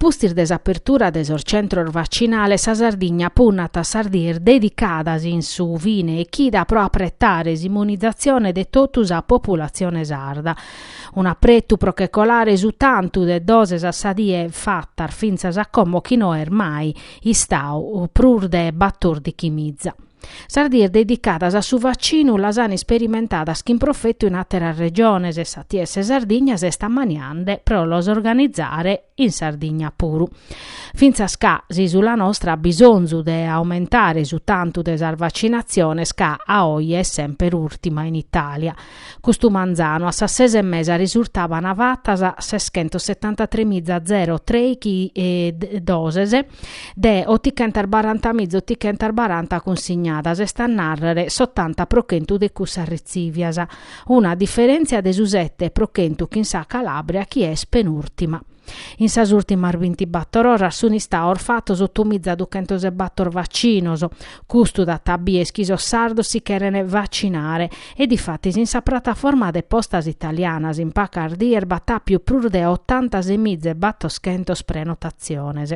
pustir desapertura desor centro vaccinale sa Sardigna punnata a sardir dedicadas in su vine e chida pro apprettare immunizzazione de totus a popolazione sarda. Un apprettu prochecolare su tantu de doses a sadie fattar finzas a como chi no mai istau prur de battor di chimizza. Sardir dedicadas a su vaccinu las han sperimentadas in profetto in attera regiones e satiese Sardigna se sta maniande pro los organizzare in Sardigna puru. Finza sca si sulla nostra ha bisogno de aumentare su tanto de sar vaccinazione sca a oggi è sempre ultima in Italia. Custu manzano a sa 6 mesi risultava una vattas a 673.003 doses de 840.040 consignadas e sta narrare 80 prochentu de cussa rizivias, una differenza de su 7 prochentu che in sa Calabria chi è penultima. In sas ultimas 24 ore sono sta orfatos 8.204 vaccinoso, custu da tabbi e schiso sardo si cherene vaccinare e difatti in sa piattaforma de postas italianas in pacardier battà più prur de 86.000 battoschentos prenotazione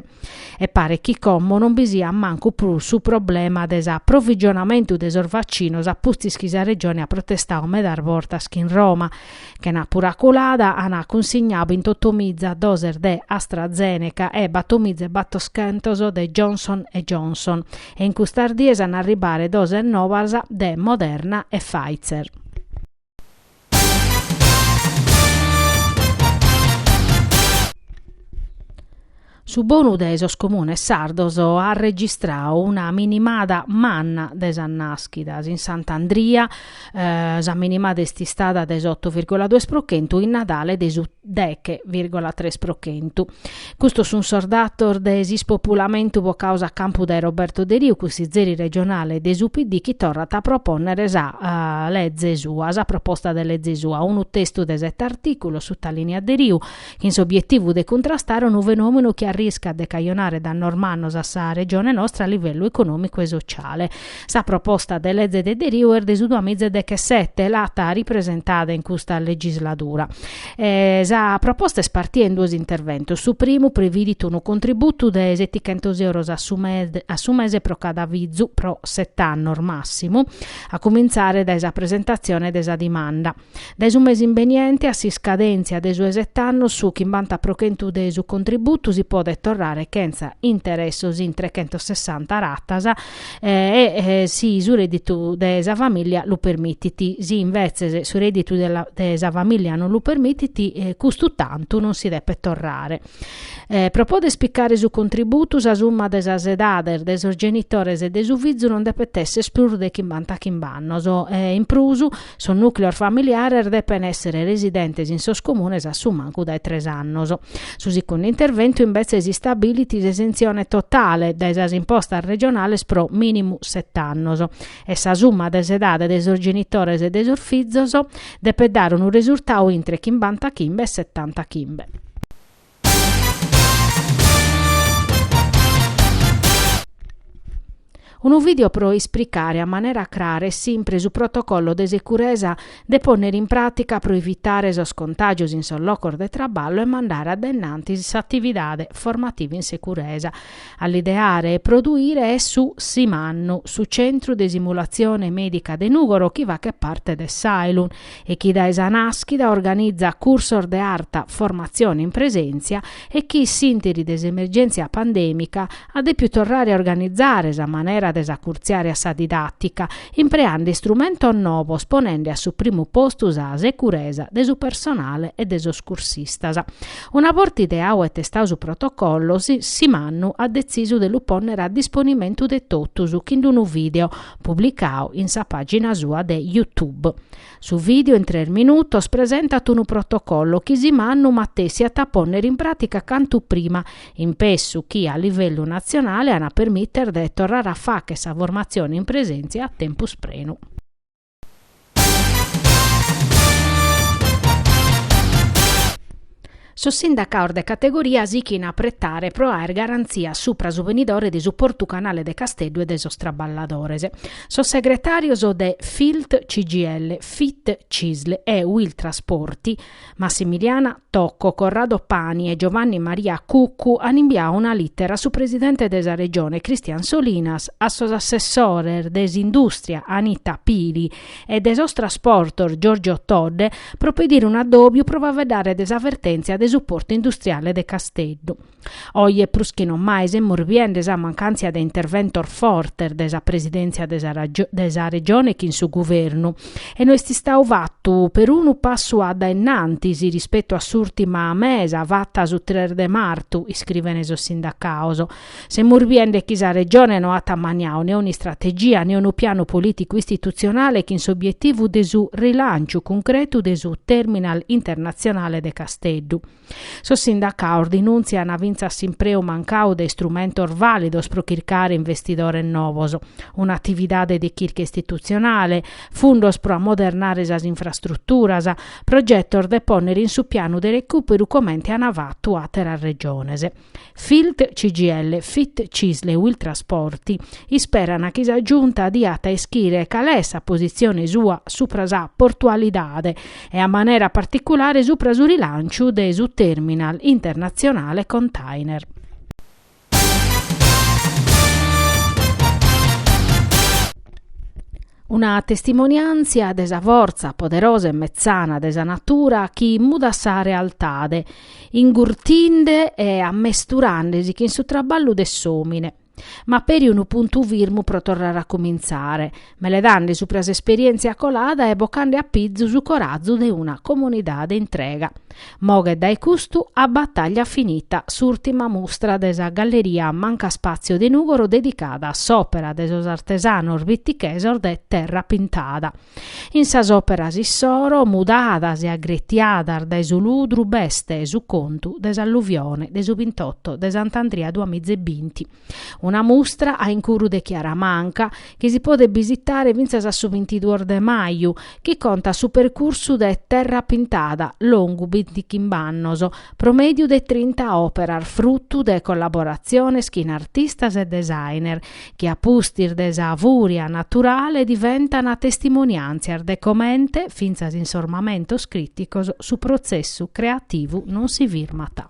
e pare chi commo non bisia manco più su problema des approvvigionamento desor vaccinos a pusti schisa regione a protestare medar vortas in Roma che na pura colada ana consignabo in 8.000 dosi de AstraZeneca e battomizze battoschentoso de Johnson Johnson e in custardies an arribare dose novas de Moderna e Pfizer. Su bonu de esos comunes sardos ha registrato una minimada manna des annaschidas in Sant'Andria, sa minimada esti stata des 8,2% in Nadale des 10,3%. Questo sun sordator des ispopulamento po causa campu de Roberto De Riu, cussi zeri regionale des UPD chi torrat a proponere sa legge sua, sa proposta de legge sua, un testo de 7 articolo su ta linea De Riu, che in obiettivo de contrastare un fenomeno che rischia a decaionare da normannos a sa regione nostra a livello economico e sociale. Sa proposta de legge de Riu er desu 2017 l'ata ripresentata in questa legislatura. Sa proposta è spartita in due interventi. Su primo previdito un contributo de 700 euro a su mese pro cada vizu pro 7 anni al massimo, a cominciare da esa presentazione desa dimanda. Da su mese inveniente a si scadenzia de su 7 anni su chi banta prochentu de su contributo si può torrare senza interessos in 360 rattas si su reddito desa famiglia lo permettiti, si invece su reddito desa famiglia non lo permettiti, custu tanto non si deve torrare. Propode spiccare su contributus a summa desa sedader desos genitores e desu fizu non deve essere più de chimbanta chimbannos in prusu son nucleo familiare depen essere residentes in sos comunes a su manco dai 3 annos. Su secondo intervento invece si stabiliti esenzione totale da esas imposta regionale pro minimo 7 annos e sa summa des edade desor genitores e desor fizzos deve dare un risultato intre chimbanta chimbe e 70 chimbe. Un video pro esplicare a maniera clara e sempre su protocollo de sicurezza de ponere in pratica pro evitare esos contagios in sul loco de traballo e mandare addennanti attività formative in sicurezza. All'ideare e produire è su Simannu, su Centro di Simulazione Medica de Nugoro, chi va che parte de Sailun e chi da Esanaschida organizza cursor de arta formazione in presenza e chi sintiri desemergenza pandemica ha de più tornare a organizzare esa maniera desacurziare a sa didattica, impreando strumento nuovo, sponendo a su primo posto sa sicurezza de su personale e de sos cursistas. Una volta ideato e testato su protocollo, Simannu ha deciso de lo ponere a disponimento de totus in un video pubblicato in sa pagina sua de YouTube. Su video in 3 minuti presenta un protocollo che Simannu mattesi a ponere in pratica canto prima, in pessu chi a livello nazionale ha permettere de tornare a fare che sa formazione in presenza a tempo spreno. So sindacato de categoria si a prettare pro aer garanzia supra su venidore di supportu canale de Casteddu e de sos traballadores. So segretario de FILT CGL, FIT CISL e Will Trasporti, Massimiliana Tocco, Corrado Pani e Giovanni Maria Cuccu hanno inviato una lettera su presidente della regione Cristian Solinas, a sos assessore desindustria Anita Pili e de sos trasportor Giorgio Todde pro pedire un addobbio pro vedere desavvertenzia de supporto industriale de Casteddu. Oie pruschino mai se morbiende sa mancanza de interventor forter desa presidenza desa regione che in su governo e noi sti stau vattu per uno passo ad innantisi rispetto a s'ultima mesa vatta su 3 de martu, iscrive neso sindacaoso. Se morbiende chi sa regione no ha tammaniao né ogni strategia né un piano politico istituzionale che in su obiettivo de su rilancio concreto de su terminal internazionale de Casteddu. So sindacao denunzia una vinza simpreu mancao de strumentor validos pro chircare investidore novoso, un'attività de chirche istituzionale, fundos pro ammodernare sas infrastrutturas, progettor de ponere in su piano de recupero commente anavattu atera regionese. FILT CGL, FIT CISL e Will Trasporti isperano che sa giunta diata eschire calessa posizione sua supra sa portualidade e a maniera particolare supra su rilancio de su terminal internazionale container. Una testimonianza desa forza poderosa e mezzana desa natura chi muda sa realtade, ingurtinde e ammesturandesi che in su traballo de somine. Ma per un punto virmu pro tornare a cominciare, me le dande su pras esperienze a colada e boccande a pizzu su corazzo de una comunità de intrega. Moghe dai custu a battaglia finita, s'ultima mostra desa galleria manca spazio de Nugoro dedicata a s'opera de sos artesanos vittichesor de terra pintada. In sas operas issoro mudadas e aggrettiadar de su ludru beste e su contu des alluvione de su 28 de Sant'Andria 2020. Una mostra a incuru de Chiaramanca che si può visitare vinzas a su 22 de maio, che conta su percorso de terra pintada longo 20 chimbannoso, promedio de 30 operar, frutto de collaborazione schin artistas e designer, che a pustir de savuria naturale diventa una testimonianza de comente finzas insormamento scrittico su processo creativo non si virmata.